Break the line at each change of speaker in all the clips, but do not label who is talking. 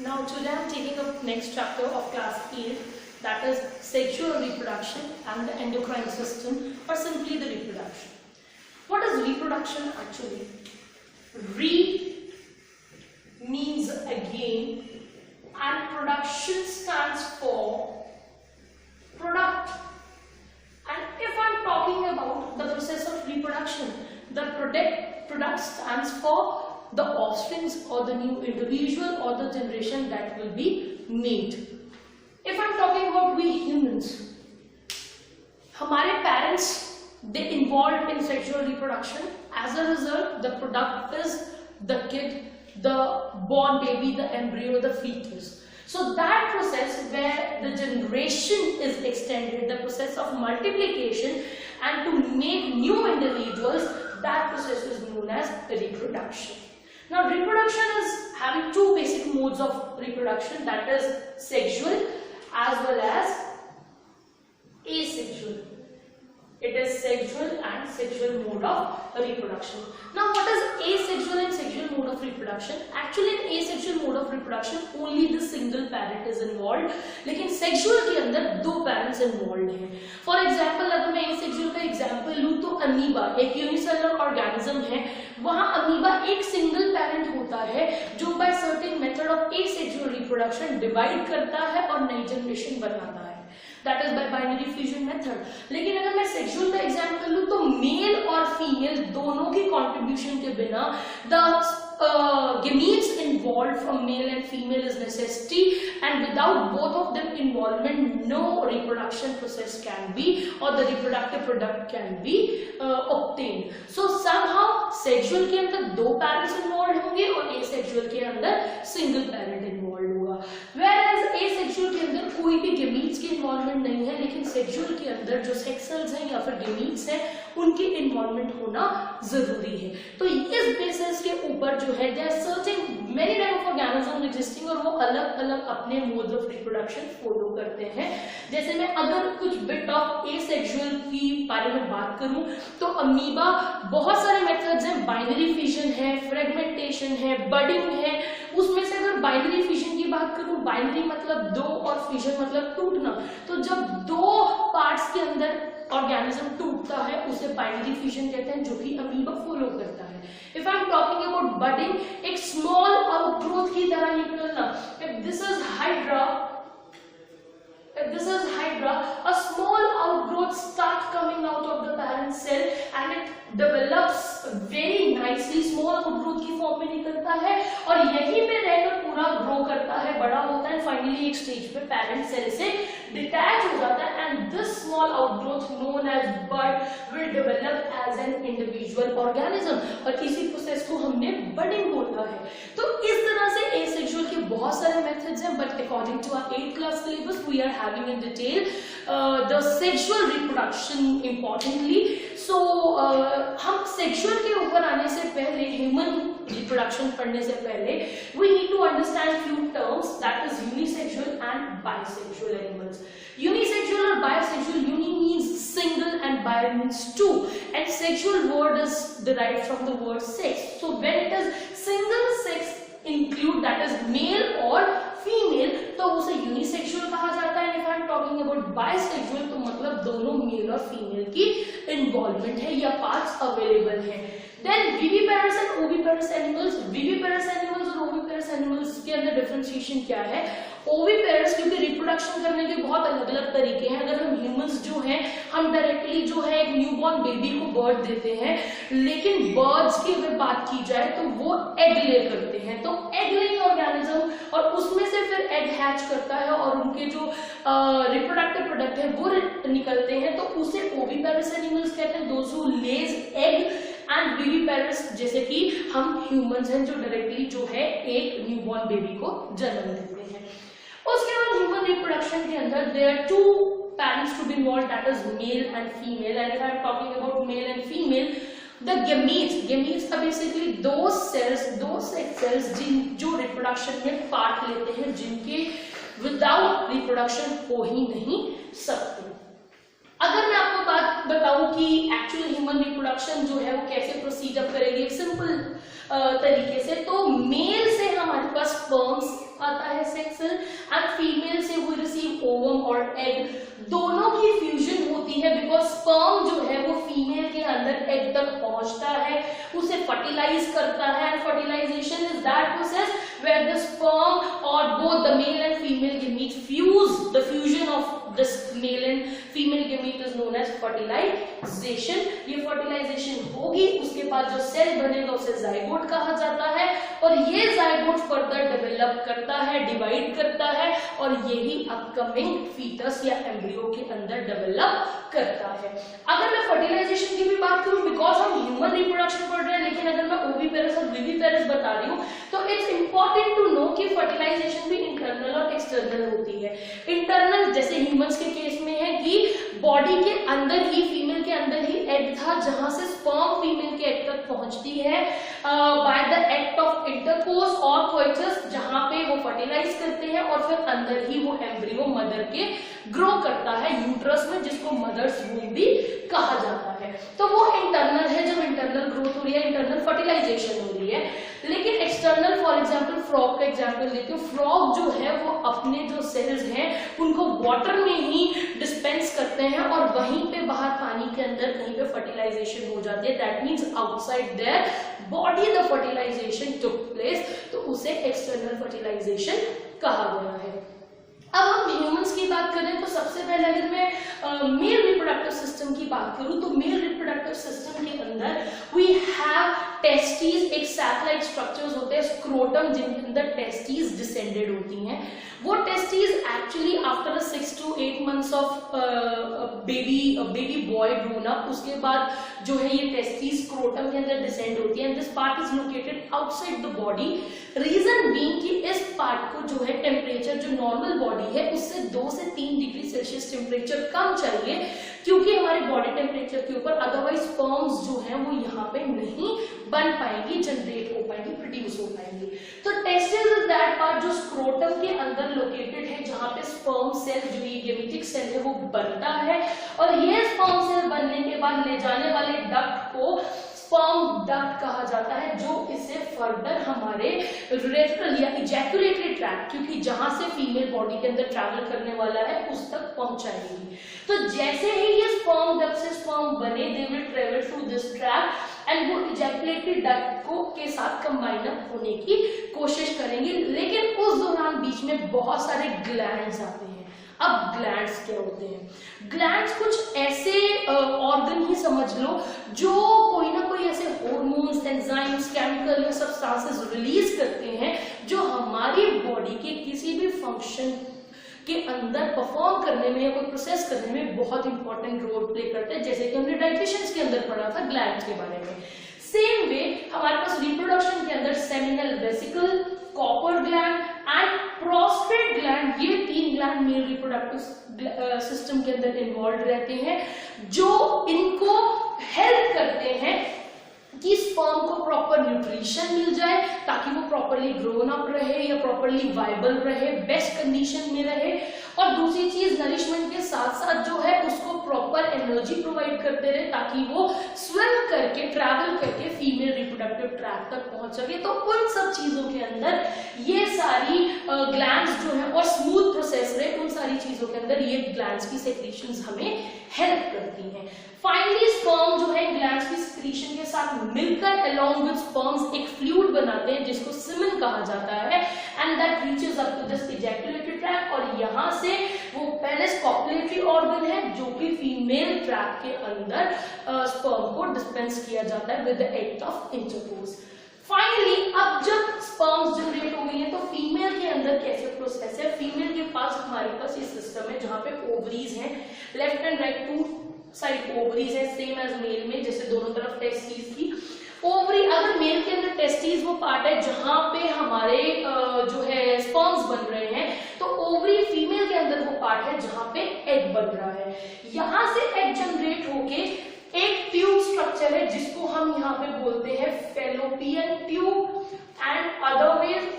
Now today I am taking up next chapter of class 8, that is sexual reproduction and the endocrine system, or simply the reproduction. What is reproduction actually? Re means again and production stands for product. And if I am talking about the process of reproduction, the product stands for the offsprings or the new individual or the generation that will be made. If I am talking about we humans, हमारे parents they involved in sexual reproduction. As a result, the product is the kid, the born baby, the embryo, the fetus. So that process where the generation is extended, the process of multiplication and to make new individuals, that process is known as reproduction. Now reproduction is having two basic modes of reproduction, that is sexual as well as asexual. It is sexual and sexual mode of reproduction. Now what is asexual and sexual mode of reproduction? Actually in asexual mode of reproduction only the single parent is involved, लेकिन sexual के अंदर दो parents involved हैं. For example अगर मैं asexual का example लूँ तो अमीबा एक unicellular organism है, वहाँ अमीबा एक single parent होता है जो by certain method of asexual reproduction divide करता है और नई generation बनाता है. That is by binary fission method. लेकिन अगर मैं सेक्सुअल का एग्जांपल लूँ तो मेल और फीमेल दोनों की कंट्रीब्यूशन के बिना the gametes involved from male and female is necessity, and without both of them involvement no reproduction process can be or the reproductive product can be obtained. So somehow sexual के अंदर दो parents involved होंगे और asexual के अंदर single parent involved होगा. Whereas asexual के अंदर कोई भी gametes की involvement नहीं है, लेकिन sexual के अंदर जो sex cells हैं या फिर gametes हैं उनकी involvement होना जरूरी है. तो इस basis के ऊपर जो है there are certain many type of organisms existing और वो अलग अलग अपने mode of reproduction follow करते हैं. जैसे मैं अगर कुछ bit of asexual की बारे में बात करूं तो अमीबा बहुत सारे methods हैं, binary fission है, fragmentation है, budding है. उसमें से अगर binary fission की बात करूं, binary मतलब दो और fission मतलब टूटना, तो जब दो parts के अंदर ऑर्गेनिज्म टूटता है उसे बाइनरी फिशन कहते हैं, जो कि अमीबा फॉलो करता है. If I am talking about budding, एक स्मॉल आउटग्रोथ की तरह निकलना. If this is hydra, a small outgrowth start coming out of the parent cell and it develops very nicely. small outgrowth की form में निकलता है और यहीं पे रहकर पूरा ग्रो करता है, बड़ा होता है, फाइनली एक स्टेज पे पेरेंट सेल से डिटैच हो जाता है and this small outgrowth known as bud will develop as an individual organism और इसी प्रोसेस को हमने बडिंग बोला है. तो इस तरह से एसेक्सुअल के बहुत सारे मेथड्स हैं, but according to our 8th class syllabus we are having in detail the sexual reproduction importantly. So हम सेक्सुअल के ऊपर आने से पहले, ह्यूमन रिप्रोडक्शन पढ़ने से पहले, we need to understand few terms, that is unisexual and bisexual animals. Unisexual or bisexual, uni means single and bi means two, and sexual word is derived from the word sex. So when it is single sex include, that is male or female, तो उसे unisexual कहा जाता है. If I am talking about bisexual तो मतलब दोनों mail और female की इन्वॉल्वमेंट है या पार्ट्स अवेलेबल हैं. Then viviparous and oviparous animals. viviparous animals और oviparous animals के अंदर डिफरेंशिएशन क्या है? ओविपेरस क्योंकि रिप्रोडक्शन करने के बहुत अलग अलग तरीके हैं. अगर हम ह्यूमंस जो हैं हम डायरेक्टली जो है एक न्यूबॉर्न बेबी को बर्थ देते हैं, लेकिन बर्ड्स की अगर बात की जाए तो वो एग ले करते हैं. तो एग लेइंग ऑर्गेनिज्म और उसमें से फिर एग हैच करता है और उनके जो रिप्रोडक्टिव प्रोडक्ट है वो निकलते हैं, तो उसे ओविपेरस एनिमल्स कहते हैं, those who lays egg. And viviparous जैसे कि हम ह्यूमंस हैं जो डायरेक्टली जो है एक न्यूबॉर्न बेबी को जन्म देते हैं. उसके बाद ह्यूमन रिप्रोडक्शन के अंदर there are two parents to be involved, that is male and female. And if I am talking about male and female, the gametes are basically those cells, those sex cells जो reproduction में part लेते हैं, जिनके without reproduction हो ही नहीं सकते. अगर मैं आपको बात बताऊं कि एक्चुअल ह्यूमन रिप्रोडक्शन जो है वो कैसे प्रोसीड अप करेगी, एक सिंपल तरीके से, तो मेल से हमारे पास स्पर्म्स आता है फीमेल से वो रिसीव ओवम और एग, दोनों की फ्यूजन होती है बिकॉज स्पर्म जो है वो फीमेल के अंदर एग तक पहुंचता है, उसे फर्टिलाइज करता है। And fertilization is that process where the sperm और both the male and female gamete fuse, the fusion of this male and female gamete is known as fertilization. ये फर्टिलाइजेशन होगी, उसके बाद जो सेल बनेगा उसे जाइगोट कहा जाता है और ये जाइगोट फर्दर डेवलप करता है, डिवाइड करता है और यही अपकमिंग फीटस या एम्ब्रियो के अंदर डेवलप करता है। अगर मैं फर्टिलाइजेशन की भी बात करूं, बिकॉज हम ह्यूमन रिप्रोडक्शन पढ़ रहे हैं, लेकिन अगर मैं ओविपेरस और विविपेरस बता रही हूं तो इट्स इंपॉर्टेंट टू नो कि फर्टिलाइजेशन भी इंटरनल और एक्सटर्नल होती है। इंटरनल जैसे ह्यूमंस के केस में है कि बॉडी के अंदर ही, फीमेल के अंदर ही एग था जहां से स्पर्म फीमेल के एग तक पहुंचती है by the act of intercourse और कोइटस, जहां पे वो फर्टिलाइज करते हैं और फिर अंदर ही वो एम्ब्रियो मदर के ग्रो करता है यूट्रस में, जिसको मदर्स वूम भी कहा जाता है। तो वो इंटरनल है, जब इंटरनल ग्रोथ हो रही है, इंटरनल फर्टिलाइजेशन हो रही है। लेकिन एक्सटर्नल, फॉर एग्जांपल फ्रॉग का एग्जांपल देती हूँ। फ्रॉग जो है वो अपने जो सेल्स हैं उनको वाटर में ही डिस्पेंस करते हैं और वहीं पे बाहर पानी के अंदर कहीं पे फर्टिलाइजेशन हो जाती है। That means outside their body the fertilisation took place, तो उसे एक्सटर्नल फर्टिलाइजेशन कहा गया है। अब हम ह्यूमंस की बात करें तो सबसे पहले अगर मैं मेल रिप्रोडक्टिव सिस्टम की बात करूं तो मेल रिप्रोडक्टिव सिस्टम के अंदर वी हैव टेस्टीज, एक सैटेलाइट स्ट्रक्चर्स होते हैं स्क्रोटम, जिनके अंदर टेस्टीज डिसेंडेड होती हैं। वो testes actually after 6 to 8 months of baby boy grown up, उसके बाद जो है ये टेस्टीज स्क्रोटम के अंदर डिसेंड होती है। This part is located outside the body. Reason being कि इस पार्ट को जो है टेम्परेचर जो नॉर्मल बॉडी है उससे 2 से 3 डिग्री सेल्सियस टेम्परेचर कम चाहिए, क्योंकि हमारे बॉडी टेम्परेचर के ऊपर अदरवाइज स्पर्म्स जो है वो यहाँ पे नहीं बन पाएंगी, जनरेट हो पाएंगी, प्रोड्यूस हो पाएंगी। तो टेस्टिस इज दैट पार्ट जो स्क्रोटम के अंदर लोकेटेड है, जहाँ पे स्पर्म सेल जो ये गेमेटिक सेल है वो बनता है और ये स्पर्म सेल बनने के बाद ले जाने वाले डक्ट को स्पर्म डक्ट कहा जाता है, जो इसे फर्दर हमारे रेट्रल या इजैकुलेटरी ट्रैक्ट, क्योंकि जहां से फीमेल बॉडी के अंदर ट्रैवल करने वाला है, उस तक पहुंचाएगी। तो जैसे ही ये स्पर्म डक्ट से स्पर्म बने, they will travel through this tract and वो इजैकुलेटरी डक्ट को के साथ कंबाइन अप होने की कोशिश करेंगे। लेकिन उस दौरान बीच में बहुत सारे ग्लैंड्स आते हैं। अब ग्लैंड्स क्या होते हैं? ग्लैंड्स कुछ ऐसे ऑर्गन ही समझ लो जो कोई ना कोई ऐसे हार्मोन्स, एंजाइम्स, केमिकल या सब्सटेंसेस रिलीज करते हैं जो हमारी बॉडी के किसी भी फंक्शन के अंदर परफॉर्म करने में या कोई प्रोसेस करने में बहुत इंपॉर्टेंट रोल प्ले करते हैं, जैसे कि हमने डाइजेशन के अंदर पढ़ा था ग्लैंड्स के बारे में। सेम वे हमारे पास रिप्रोडक्शन के अंदर seminal vesicle, copper gland and prostate gland, ये 3 ग्लैंड मेल रिप्रोडक्टिव सिस्टम के अंदर इन्वॉल्व रहते हैं, जो इनको हेल्प करते हैं कि स्पर्म को प्रॉपर न्यूट्रिशन मिल जाए ताकि वो प्रॉपरली ग्रोन अप रहे या प्रॉपरली वाइबल रहे, बेस्ट कंडीशन में रहे। और दूसरी चीज, नरिशमेंट के साथ साथ जो है उसको प्रॉपर एनर्जी प्रोवाइड करते रहे ताकि वो स्विम करके, ट्रैवल करके फीमेल रिप्रोडक्टिव ट्रैक्ट तक पहुंच सके। तो उन सब चीजों के अंदर ये सारी ग्लैंड्स जो है और स्मूथ प्रोसेस रहे, उन सारी चीजों के अंदर ये ग्लैंड्स की सेक्रीशंस हमें हेल्प करती हैं। फाइनली स्पर्म जो है ग्लैंड्स की सेक्रीशन के साथ मिलकर अलोंग विद स्पर्म्स एक फ्लूइड बनाते हैं जिसको सीमेन कहा जाता है and that reaches up to this ejaculatory tract, और यहाँ से वो पेनिस कॉपुलेटरी ऑर्गन है जो कि फीमेल ट्रैक्ट के अंदर स्पर्म को डिस्पेंस किया जाता है with the act of intercourse. Finally अब जब स्पर्म्स जनरेट हो गई है तो फीमेल के अंदर कैसे प्रोसेस है? फीमेल के पास हमारे पास ये सिस्टम है जहाँ पे ओवरीज हैं, left and right 2 side ovaries है, सेम एज मेल में, जैसे दोनों तरफ टेस्टीज की ओवरी। अगर मेल के अंदर टेस्टीज वो पार्ट है जहां पे हमारे जो है स्पर्म्स बन रहे हैं, तो ओवरी फीमेल के अंदर वो पार्ट है जहां पे एग बन रहा है। यहां से एग जनरेट होके एक ट्यूब स्ट्रक्चर है जिसको हम यहाँ पे बोलते हैं फेलोपियन ट्यूब एंड अदरवाइज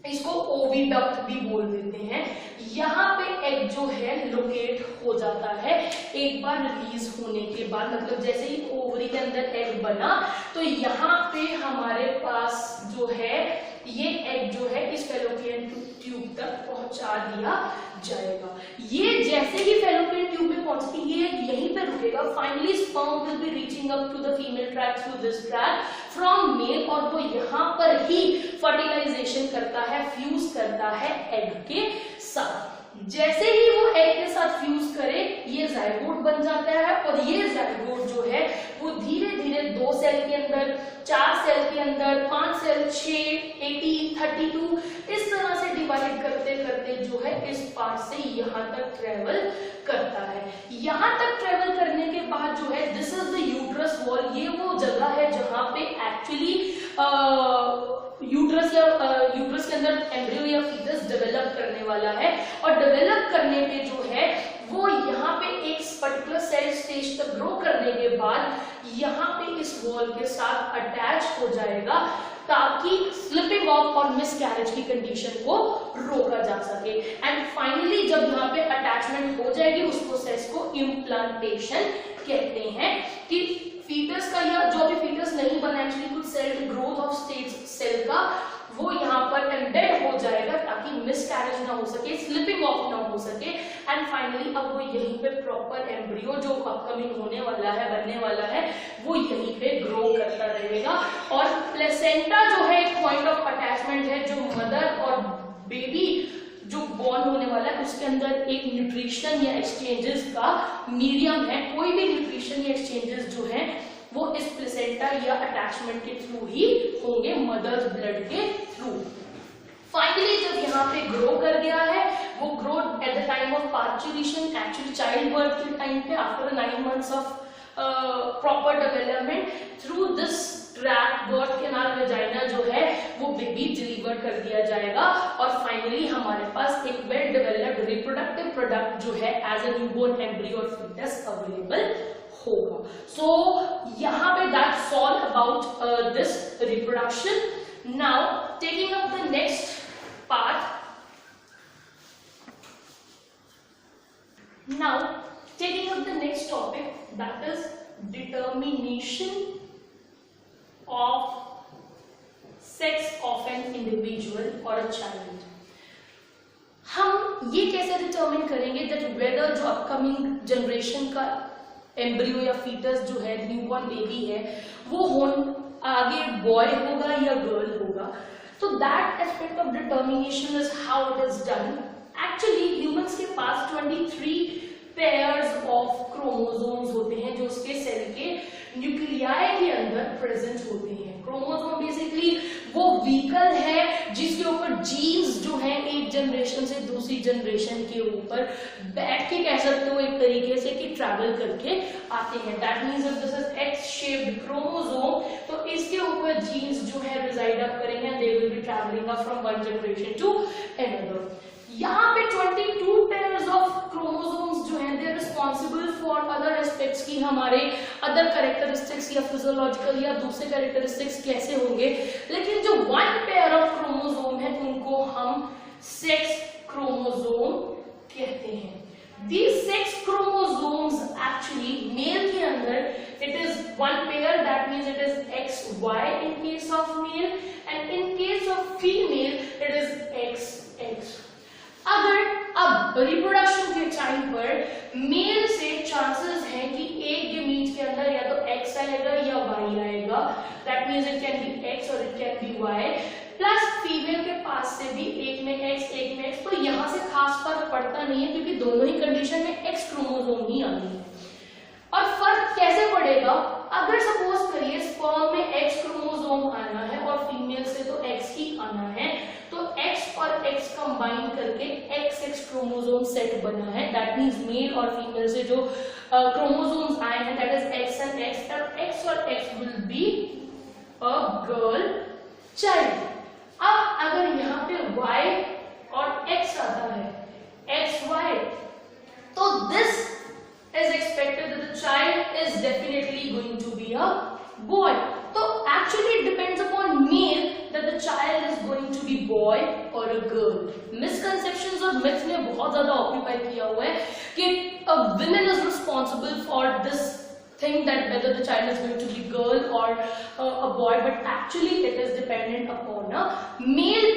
इसको ओविडक्ट भी बोल देते हैं। यहाँ पे एग जो है लोकेट हो जाता है एक बार रिलीज होने के बाद, मतलब जैसे ही ओवरी के अंदर एग बना तो यहाँ पे हमारे पास जो है ये एग जो है इस फेलोपियन ट्यूब तक पहुंच पहुंचा दिया जाएगा। ये जैसे ही फैलोपियन ट्यूब में पहुंचती है यहीं पे रुकेगा। Finally sperm will be reaching up to the female track through this track from male, और वो यहाँ पर ही फर्टिलाइजेशन करता है, फ्यूज करता है एग के साथ। जैसे ही वो एग के साथ फ्यूज करे ये जाइगोट बन जाता है, और ये जाइगोट जो है वो धीरे धीरे 2 सेल के अंदर, 4 सेल के अंदर, 5 सेल, 6, 18, 32 इस तरह से डिवाइड करते करते जो है इस पार्ट से यहाँ तक ट्रेवल करता है। यहाँ तक ट्रेवल करने के बाद जो है this is the uterus wall, ये वो जगह है जहाँ पे एक्चुअली यूट्रस के अंदर एम्ब्रियो या फीटस डेवलप करने वाला है, और डेवलप करने पे जो है वो यहाँ पे एक पर्टिकुलर सेल स्टेज तक ग्रो करने के बाद यहाँ पे इस वॉल के साथ अटैच हो जाएगा, ताकि स्लिपिंग ऑफ और मिसकैरेज की कंडीशन को रोका जा सके। एंड फाइनली जब यहाँ पे अटैचमेंट हो जाएगी उस प्रोसेस को इम्प्लांटेशन कहते हैं, कि फीटस का या जो भी फीटस नहीं बना एक्चुअली कुछ cell growth of stage cell का वो यहाँ पर एम्बेड हो जाएगा ताकि मिसकैरेज ना हो सके, स्लिपिंग ऑफ ना हो सके। एंड फाइनली अब वो यहीं पे प्रॉपर एम्ब्रियो जो अपकमिंग होने वाला है, बनने वाला है, वो यहीं पे ग्रो करता रहेगा। और प्लेसेंटा जो है एक पॉइंट ऑफ अटैचमेंट है जो मदर और बेबी जो बॉर्न होने वाला है उसके अंदर एक न्यूट्रिशन या एक्सचेंजेस का मीडियम है। कोई भी न्यूट्रिशन या एक्सचेंजेस जो है वो इस प्लेसेंटा या अटैचमेंट के थ्रू ही होंगे, मदर्स ब्लड के थ्रू। फाइनली जब यहाँ पे ग्रो कर गया है, वो grow at the time of parturition, actually child birth के टाइम पे after 9 months of proper development through this track birth canal vagina जो है वो बेबी डिलीवर कर दिया जाएगा, और फाइनली हमारे पास एक वेल डेवलप्ड रिप्रोडक्टिव प्रोडक्ट जो है एज अ न्यूबॉर्न एम्ब्रियो और फीटस अवेलेबल होगा। सो यहाँ पे that's all about this reproduction. Now taking up the next part, now taking up the next topic, that is determination of sex of an individual or a child। हम ये कैसे determine करेंगे that whether जो upcoming generation का embryo या foetus जो है, newborn baby है, वो आगे बॉय होगा या गर्ल होगा। तो that aspect of determination is how it is done. Actually humans के पास 23 पेयर्स ऑफ क्रोमोसोम्स होते हैं जो उसके सेल के न्यूक्लियाई के अंदर प्रेजेंट होते हैं। क्रोमोसोम बेसिकली वो व्हीकल है जिसके ऊपर जीन्स जो है एक जनरेशन से दूसरी जनरेशन के ऊपर बैठ के कह सकते हो एक तरीके से कि ट्रैवल करके आते हैं। That means if this is X shaped chromosome, तो इसके ऊपर जीन्स जो है रिजाइड अप करेंगे, they will be travelling up from one generation to another. यहाँ पे 22 पेयर्स ऑफ क्रोमोसोम्स जो हैं they are responsible for other aspects की हमारे अदर कैरेक्टरिस्टिक्स या फिजियोलॉजिकल या दूसरे कैरेक्टरिस्टिक्स कैसे होंगे, लेकिन जो 1 पेयर ऑफ क्रोमोसोम है उनको हम सेक्स क्रोमोसोम कहते हैं। These sex chromosomes actually male के अंदर it is 1 pair, that means it is XY in case of male, and in case of female it is XX। अगर अब रिप्रोडक्शन के टाइम पर मेल से चांसेस हैं कि एक गेमीट के अंदर या तो X आएगा या Y आएगा, that means it can be X और it can be Y, plus female के पास से भी एक में X एक में X, तो यहाँ से खास फर्क पड़ता नहीं है क्योंकि दोनों ही कंडीशन में X क्रोमोसोम ही आनी है। और फर्क कैसे पड़ेगा, अगर सपोज करिए स्पर्म में X क्रोमोसोम आना है और फीमेल से तो X ही आना है, तो X और X कंबाइन करके XX क्रोमोसोम सेट बना है। दैट मींस मेल और फीमेल से जो क्रोमोसोम्स आए हैं that is X and X, और X और X will be a girl child. अब अगर यहाँ पे Y और X आता है XY, तो this is expected that the child is definitely going to be a boy। तो actually it depends upon male that the child is going to be boy or a girl। Misconceptions और myths ने बहुत ज़्यादा occupy किया हुआ है कि a woman is responsible for this thing that whether the child is going to be girl or a boy, but actually it is dependent upon a male,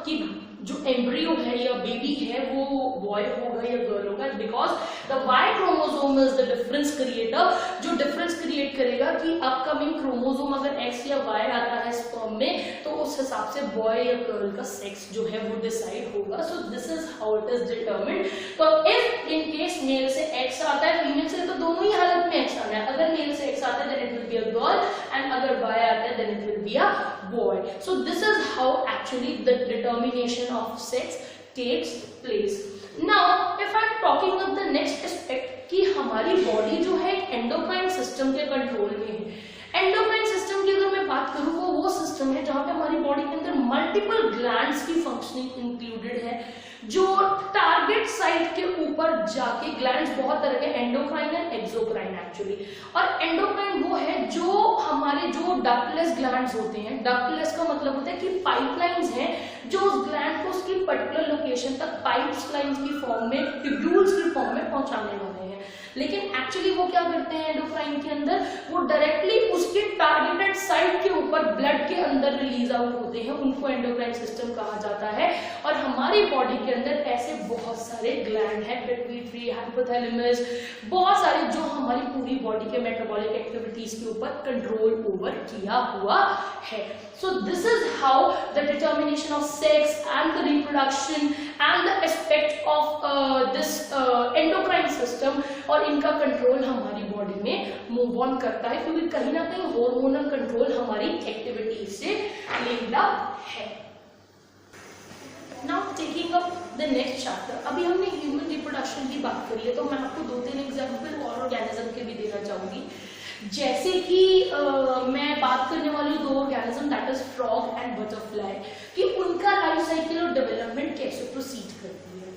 कि जो एम्ब्रियो है या बेबी है वो बॉय होगा या गर्ल होगा, because the Y chromosome is the difference creator, जो डिफरेंस क्रिएट करेगा कि अपकमिंग क्रोमोसोम अगर एक्स या वाई आता है स्पर्म में तो उस हिसाब से बॉय या गर्ल का सेक्स जो है वो डिसाइड होगा। So this is how it is determined. तो इफ इन केस मेल से एक्स आता है, फीमेल से तो दोनों ही हालत में एक्स आना है, अगर मेल से एक्स आता है then it will be a girl and अगर वाई आता है then it will be a boy. So this is how actually the determination of sex takes place. Now if I'm talking of the next aspect कि हमारी body जो है endocrine system के control में है। एंडोक्राइन सिस्टम की अगर मैं बात करूँ वो सिस्टम है जहाँ पे हमारी बॉडी के अंदर मल्टीपल ग्लैंड्स की फंक्शनिंग इंक्लूडेड है, जो टारगेट साइट के ऊपर जाके ग्लैंड्स बहुत तरह के एंडोक्राइन एंड एक्सोक्राइन एक्चुअली, और एंडोक्राइन वो है जो हमारे जो डक्टलेस ग्लैंड्स होते हैं, डक्टलेस का मतलब होता है कि पाइपलाइंस हैं जो उस ग्लैंड को उसकी पर्टिकुलर लोकेशन तक पाइपलाइंस की फॉर्म में, ट्यूब्यूल्स की फॉर्म में पहुंचाने वाले हैं। लेकिन एक्चुअली वो क्या करते हैं एंडोक्राइन के अंदर, वो डायरेक्टली उसके टारगेटेड साइट के ऊपर ब्लड के अंदर रिलीज आउट होते हैं, उनको एंडोक्राइन सिस्टम कहा जाता है। और हमारी बॉडी के अंदर ऐसे बहुत सारे ग्लैंड हैं, पिट्यूटरी, हाइपोथैलेमस, बहुत सारे जो हमारी पूरी बॉडी के मेटाबॉलिक एक्टिविटीज के ऊपर कंट्रोल ओवर किया हुआ है। So this is how the determination of sex and the reproduction and the aspect of this endocrine system और इनका कंट्रोल हमारी बॉडी में मूव ऑन करता है, क्योंकि कहीं ना कहीं हार्मोनल कंट्रोल हमारी एक्टिविटीज से लिंक्ड अप है। Now taking up the next chapter, अभी हमने ह्यूमन रिप्रोडक्शन की बात करी है, तो मैं आपको 2-3 एग्जाम्पल और ऑर्गेनिज्म के भी देना चाहूंगी। जैसे कि मैं बात करने वाली 2 organism that is frog and butterfly, कि उनका लाइफ साइकिल और डेवलपमेंट कैसे प्रोसीड करती है।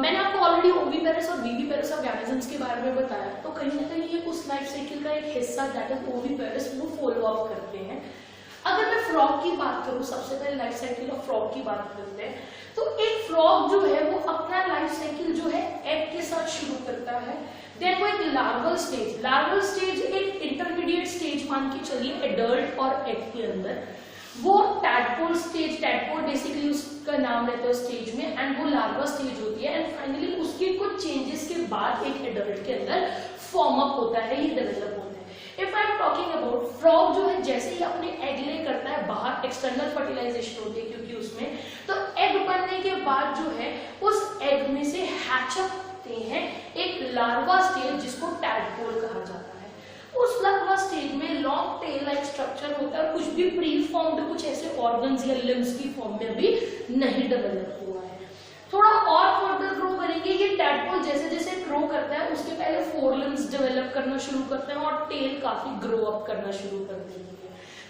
मैंने आपको ऑलरेडी ओविपेरस और विविपेरस ऑर्गेनिजम्स के बारे में बताया, तो कहीं ना कहीं ये उस लाइफ साइकिल का एक हिस्सा दैट इज ओविपेरस वो फॉलो अप करते हैं। अगर मैं फ्रॉग की बात करूं, सबसे पहले लाइफ साइकिल ऑफ फ्रॉग की बात करते हैं, तो एक फ्रॉग जो है वो अपना लाइफ साइकिल जो है एग के साथ शुरू करता है, देन वो एक लार्वल स्टेज एक इंटरमीडिएट स्टेज मान के चलिए एडल्ट और एग के अंदर, वो टैडपोल स्टेज, टैडपोल बेसिकली उसका नाम रहता है स्टेज में, एंड वो लार्वा स्टेज होती है, एंड फाइनली उसके कुछ चेंजेस के बाद एक एडल्ट के अंदर फॉर्म अप होता है, ये डेवलप होता है। If I am talking about frog जो है जैसे ही अपने एग ले करता है बाहर, एक्सटर्नल फर्टिलाइजेशन होती है क्योंकि उसमें, तो एग बनने के बाद जो है उस एग में से हैचअप होते हैं एक लार्वा स्टेज जिसको टैडपोल कहा जाता है। उस लार्वा स्टेज में लॉन्ग टेल लाइक स्ट्रक्चर होता है, कुछ भी प्री फॉर्म्ड कुछ ऐसे ऑर्गन्स या लिम्स की फॉर्म में भी नहीं डेवलप हुआ है। थोड़ा और फर्दर ग्रो करेंगे, ये टैडपोल जैसे जैसे ग्रो करता है उसके पहले फोरलिम्स डेवलप करना शुरू करते हैं और टेल काफी ग्रो अप करना शुरू कर देती है।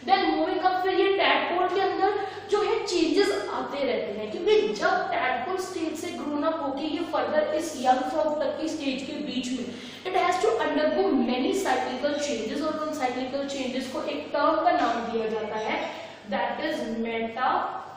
देन मूविंग अप, फिर ये टैडपोल के अंदर जो है चेंजेस आते रहते हैं, क्योंकि जब टैडपोल स्टेज से ग्रोन अप होके ये फर्दर इस यंग फ्रॉग तक की स्टेज के बीच में it has to undergo many cyclical changes, और उन साइक्लिकल चेंजेस को एक टर्म का नाम दिया जाता है दैट इज मेटामॉर्फोसिस।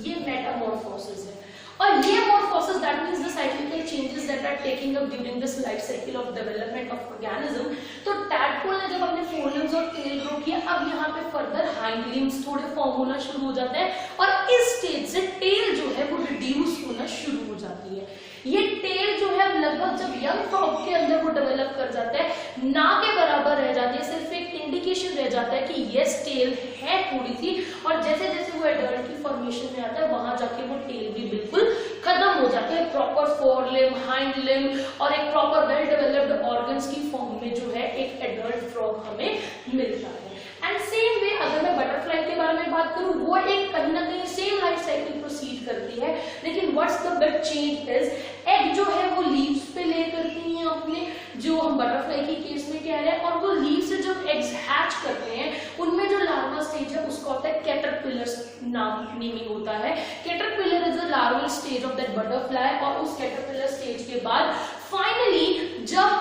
ये मेटामॉर्फोसिस है, और ये morphosis that means the cyclical changes that are taking up during this life cycle of development of organism. तो टैडपोल ने जब अपने फोरलिम्स और टेल ग्रो किया, अब यहाँ पे फर्दर हाइंड लिम्स थोड़े फॉर्म होना शुरू हो जाते हैं, और इस स्टेज से टेल जो है वो रिड्यूस होना शुरू हो जाती है। ये टेल जो है लगभग जब यंग फ्रॉग के अंदर वो डेवलप कर जाता है, ना के बराबर रह जाती है, सिर्फ एक इंडिकेशन रह जाता है कि यस टेल है थोड़ी सी, और जैसे जैसे वो एडल्ट की फॉर्मेशन में आता है वहां जाके वो टेल भी बिल्कुल खत्म हो जाती है। प्रॉपर फोरलिम, हाइंड लिम और एक प्रॉपर वेल डेवलप्ड ऑर्गन्स की फॉर्म में जो है एक एडल्ट फ्रॉग हमें मिलता है। एंड सेम वे अगर मैं बटरफ्लाई के बारे में बात करूं, वो एक कहीं ना कहीं सेम लाइफ साइकिल प्रोसीड करती है, लेकिन what's the big change is egg जो है वो लीव्स पे ले करती हैं अपने, जो हम बटरफ्लाई की केस में कह रहे हैं, और वो लीव से जब एग्स हैच करते हैं उनमें जो लार्वा स्टेज है उसका होता है कैटरपिलर नेमिंग होता है। Caterpillar is the larval stage of that butterfly, और उस कैटरपिलर स्टेज के बाद फाइनली जब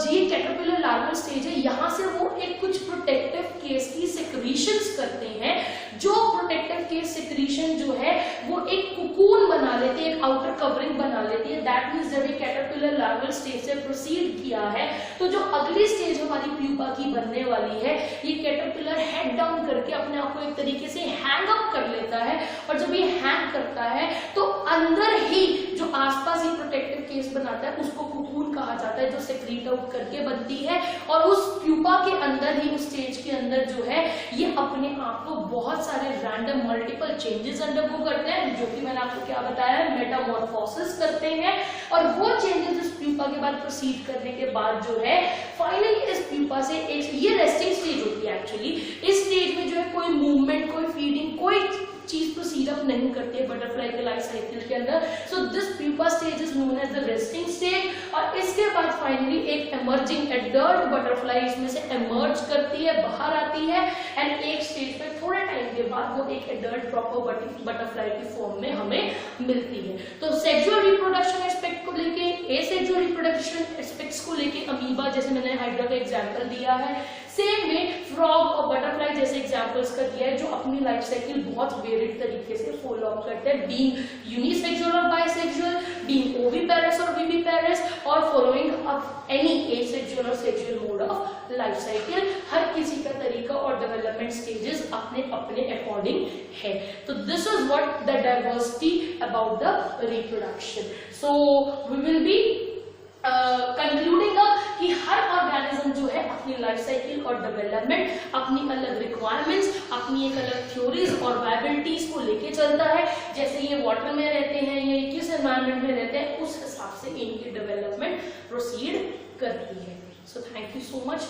ये कैटरपिलर लार्वल स्टेज है, यहाँ से वो एक कुछ प्रोटेक्टिव केस की सेक्रीशंस करते हैं, जो प्रोटेक्टिव केस सेक्रीशन जो है वो एक कुकून बना लेती है, एक आउटर कवरिंग बना लेती है। दैट मीन्स जब ये कैटरपिलर लार्वल स्टेज से प्रोसीड किया है तो जो अगली स्टेज हमारी प्यूपा की बनने वाली है, ये कैटरपिलर हेड डाउन करके अपने आप को एक तरीके से हैंग अप कर लेता है। और जब ये हैंग करता है तो अंदर ही जो आसपास ही प्रोटेक्टिव केस बनाता है उसको कोकून कहा जाता है, जो सेक्रीट आउट करके बनती है। और उस प्यूपा के अंदर ही, उस स्टेज के अंदर जो है ये अपने आप को बहुत सारे रैंडम मल्टीपल चेंजेस अंडरगो करते हैं, जो कि मैंने आपको क्या बताया, मेटामॉर्फोसिस करते हैं। और वो चेंजेस इस प्यूपा के बाद प्रोसीड करने के बाद जो है फाइनली इस प्यूपा से एक, ये रेस्टिंग स्टेज होती है एक्चुअली। इस स्टेज में जो है कोई मूवमेंट, कोई फीडिंग, कोई चीज प्रोसीड अप नहीं करती है बटरफ्लाई के लाइफ साइकिल के अंदर। So this pupa stage is known as the resting stage. और इसके बाद फाइनली एक एमर्जिंग एडल्ट बटरफ्लाई इसमें से एमर्ज करती है, बाहर आती है। एंड एक स्टेज पे थोड़े टाइम के बाद वो एक एडल्ट प्रॉपर बटरफ्लाई की फॉर्म में हमें मिलती है। तो सेक्सुअल रिप्रोडक्शन एस्पेक्ट को लेके, एसेक्सुअल रिप्रोडक्शन एस्पेक्ट्स को लेके अमीबा, जैसे मैंने हाइड्रा का एग्जांपल दिया है, सेम में फ्रॉग और बटरफ्लाई जैसे एग्जांपल्स का दिया है, जो अपनी लाइफ साइकिल बहुत वेरिड तरीके से फॉलो अप करते हैं, बीइंग यूनिसेक्सुअल और बाइसेक्सुअल, बीइंग ओविपेरस और विविपेरस, और फॉलोइंग अप एनी एसेक्सुअल और sexual mode of life cycle. हर किसी का तरीका और डेवलपमेंट स्टेजेस अपने अपने अकॉर्डिंग है। तो this is what the diversity about the reproduction. So we will be concluding कि हर ऑर्गेनिज्म जो है अपनी लाइफ साइकिल और डेवलपमेंट, अपनी अलग रिक्वायरमेंट्स, अपनी एक अलग थ्योरीज और वायबिलिटीज को लेके चलता है। जैसे ये वाटर में रहते हैं, ये किस एनवायरनमेंट में रहते हैं, उस हिसाब से इनकी डेवलपमेंट प्रोसीड करती है। So thank you so much.